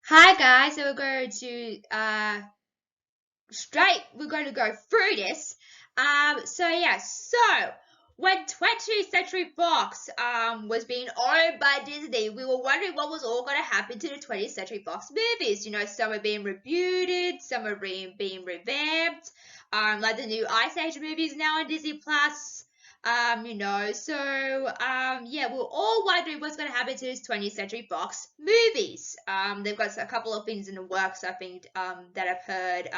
Hi guys, so we're going to go through this. So when 20th Century Fox was being owned by Disney, we were wondering what was all going to happen to the 20th Century Fox movies. You know, some are being rebooted, some are being revamped. Like the new Ice Age movies now on Disney Plus. Yeah, we're all wondering what's going to happen to these 20th Century Fox movies. They've got a couple of things in the works, I think, that I've heard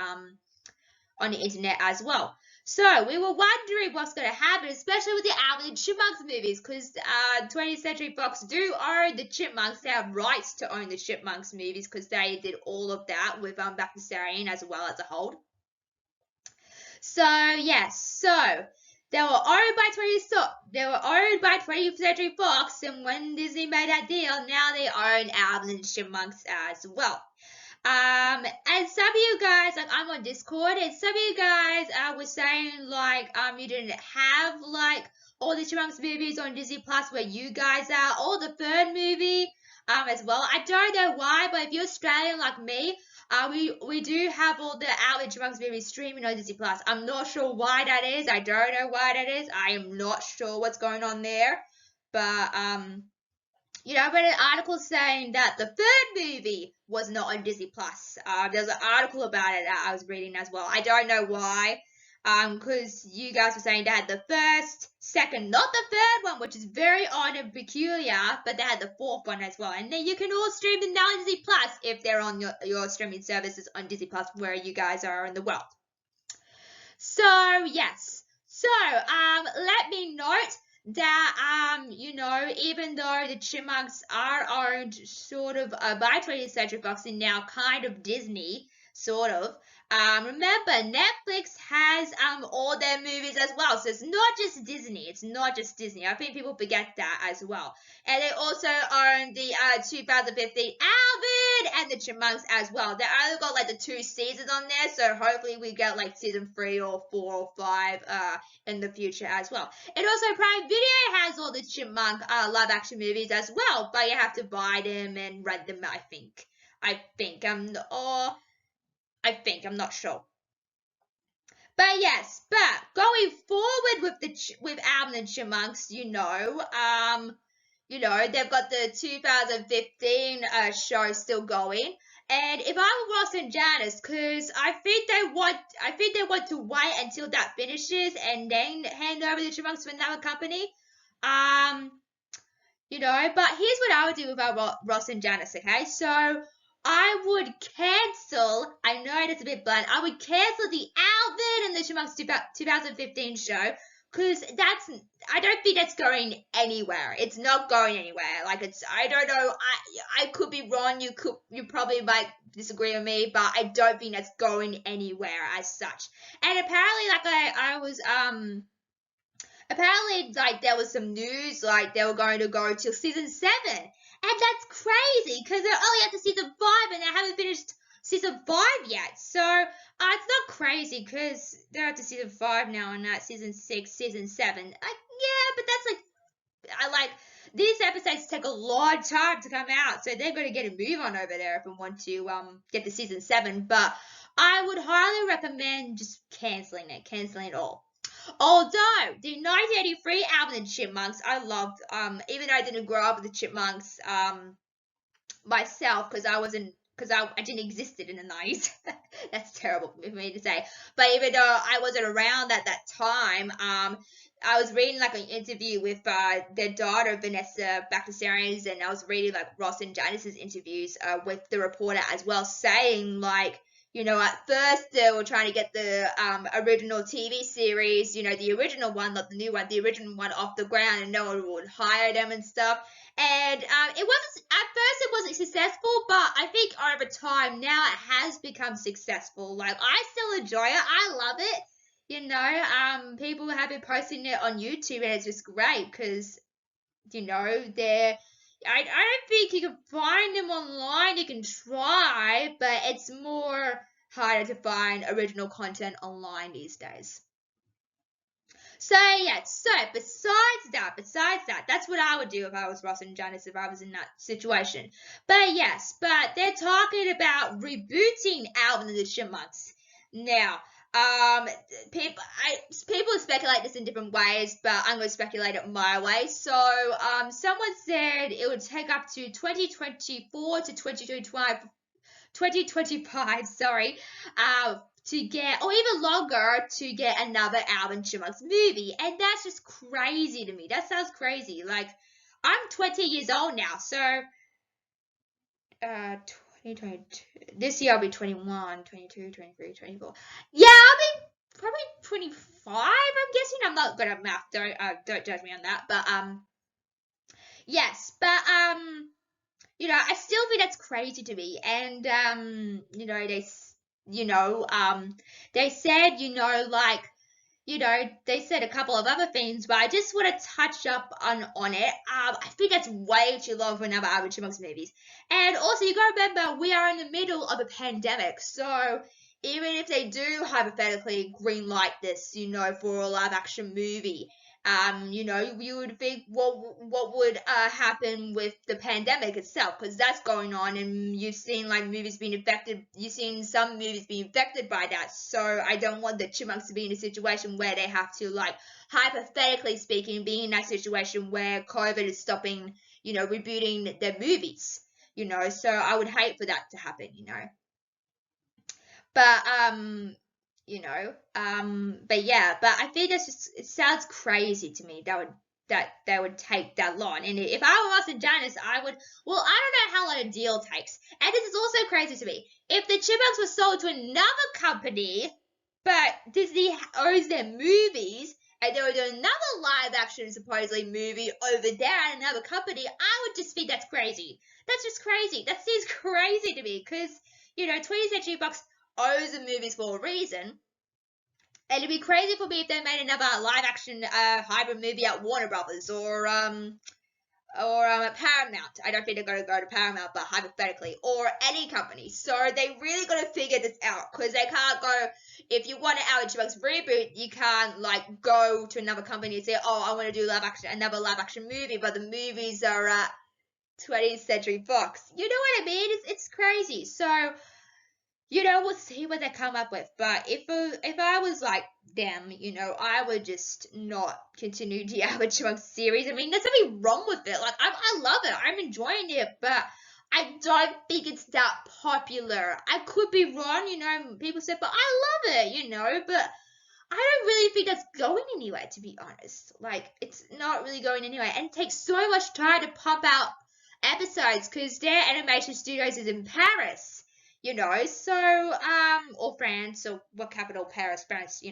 on the internet as well. So we were wondering what's going to happen, especially with the Alvin and Chipmunks movies, because 20th Century Fox do own the Chipmunks. They have rights to own the Chipmunks movies because they did all of that with Back to Syrian as well as a whole. So they were owned by 20th Century Fox, and when Disney made that deal, now they own Alvin and Chipmunks as well. And some of you guys, like I'm on Discord, and some of you guys were saying like you didn't have like all the Chipmunks movies on Disney Plus where you guys are, or the third movie as well. I don't know why, but if you're Australian like me, we do have all the Alvin Chipmunks movies streaming on Disney Plus. I'm not sure why that is. I don't know why that is. I am not sure what's going on there, but I read an article saying that the third movie was not on Disney Plus. There's an article about it that I was reading as well. I don't know why. Because you guys were saying they had the first, second, not the third one, which is very odd and peculiar, but they had the fourth one as well. And then you can all stream them now on Disney Plus if they're on your streaming services on Disney Plus where you guys are in the world. So yes. So let me note that even though the Chipmunks are owned sort of by 20th Century Fox and now kind of Disney, sort of. Remember, Netflix has all their movies as well, so it's not just Disney. It's not just Disney. I think people forget that as well. And they also own the 2015 Alvin and the Chipmunks as well. They only got like the 2 seasons on there, so hopefully we get like season 3 or 4 or 5 in the future as well. And also Prime Video has all the Chipmunk live action movies as well, but you have to buy them and rent them. I'm not sure. But yes, but going forward with Alvin and Chipmunks, they've got the 2015 show still going. And if I were Ross and Janice, because I think they want to wait until that finishes and then hand over the Chipmunks to another company. But here's what I would do with Ross and Janice, okay? So I would cancel, I know that's a bit blunt, I would cancel the Alvin and the Chipmunks 2015 show, because I don't think that's going anywhere. It's not going anywhere. I don't know, I could be wrong, you probably might disagree with me, but I don't think that's going anywhere as such. And apparently, like, there was some news, like, they were going to go till season 7. And that's crazy, because they're only up to season 5, and they haven't finished season 5 yet. So, it's not crazy, because they're up to season 5 now, and not season 6, season 7. Yeah, but these episodes take a long time to come out, so they're going to get a move on over there if we want to, get to season 7. But I would highly recommend just canceling it all. Although the 1983 Alvin and Chipmunks, I loved. Even though I didn't grow up with the Chipmunks myself, because I didn't exist in the 90s. That's terrible for me to say. But even though I wasn't around at that time, I was reading like an interview with their daughter Vanessa Bactisiaris, and I was reading like Ross and Janice's interviews with the reporter as well, saying like, at first they were trying to get the original TV series, the original one, not the new one, the original one off the ground, and no one would hire them and stuff. And it wasn't successful, but I think over time now it has become successful. Like, I still enjoy it. I love it. People have been posting it on YouTube, and it's just great because, I don't think you can find them online. You can try, but it's more harder to find original content online these days. So yeah, so besides that, that's what I would do if I was Ross and Janice, if I was in that situation. But yes, but they're talking about rebooting Alvin and the Chipmunks. Now, people speculate this in different ways, but I'm going to speculate it my way. So, someone said it would take up to 2024 to 2025, sorry, to get, or even longer, to get another Alvin Chipmunks movie. And that's just crazy to me. That sounds crazy. Like, I'm 20 years old now, so, 2022, this year I'll be 21, 22, 23, 24. Yeah, I'll be probably 25, I'm guessing. I'm not good at math, don't judge me on that, but, yes, but, I still think that's crazy to me. And they said, they said a couple of other things, but I just want to touch up on it. I think that's way too long for another Alvin Chipmunks movies. And also, you gotta remember, we are in the middle of a pandemic, so even if they do hypothetically greenlight this, for a live action movie, you would think what would happen with the pandemic itself, because that's going on, and you've seen movies being affected. You've seen some movies being affected by that. So I don't want the Chipmunks to be in a situation where they have to, hypothetically speaking, be in that situation where COVID is stopping, rebooting their movies. So I would hate for that to happen. But but yeah, but I think it sounds crazy to me that they would take that long. And if I were Ross and Janice, I don't know how long a deal takes. And this is also crazy to me. If the Chipmunks were sold to another company, but Disney owns their movies, and they were doing another live action supposedly movie over there at another company, I would just think that's crazy. That's just crazy. That seems crazy to me, because 20th Century Fox owns the movies for a reason. And it'd be crazy for me if they made another live action hybrid movie at Warner Brothers or at Paramount. I don't think they're going to go to Paramount, but hypothetically, or any company. So they really got to figure this out, because they can't go. If you want an Alvin Chipmunks reboot, you can't go to another company and say, "Oh, I want to do another live action movie," but the movies are at 20th Century Fox. You know what I mean? It's crazy. So, we'll see what they come up with. But if I was like them, I would just not continue the Alvin Chipmunks series. I mean, there's nothing wrong with it. I love it. I'm enjoying it, but I don't think it's that popular. I could be wrong, people said, but I love it, but I don't really think that's going anywhere, to be honest. It's not really going anywhere, and it takes so much time to pump out episodes, because their animation studios is in Paris. So, or France, or what capital? Paris, France,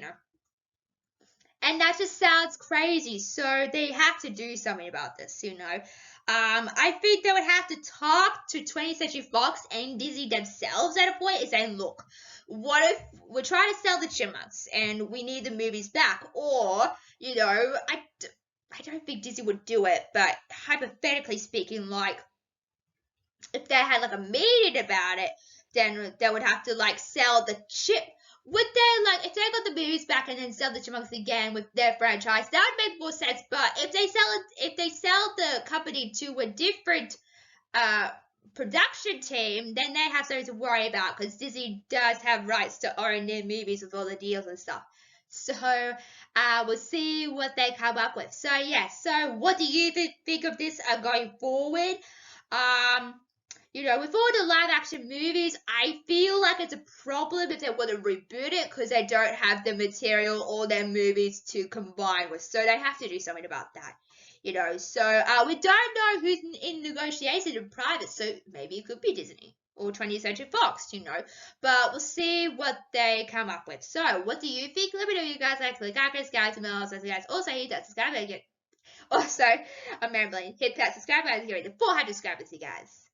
And that just sounds crazy, so they have to do something about this, I think they would have to talk to 20th Century Fox and Disney themselves at a point and say, look, what if we're trying to sell the Chipmunks and we need the movies back? Or, I don't think Disney would do it, but hypothetically speaking, if they had a meeting about it, then they would have to sell the chip. Would they if they got the movies back and then sell the Chipmunks again with their franchise? That would make more sense. But if they sell the company to a different production team, then they have something to worry about, because Disney does have rights to own their movies with all the deals and stuff. So we'll see what they come up with. So yeah. So what do you think of this going forward? With all the live action movies, I feel like it's a problem if they want to reboot it, because they don't have the material or their movies to combine with. So they have to do something about that. So we don't know who's in negotiation in private, so maybe it could be Disney or 20th Century Fox, But we'll see what they come up with. So what do you think? Let me know what you guys like. Click on this, guys, and guys. Also, hit that subscribe button. Also, I'm rambling. Hit that subscribe button to get ready to 400 subscribers, you guys.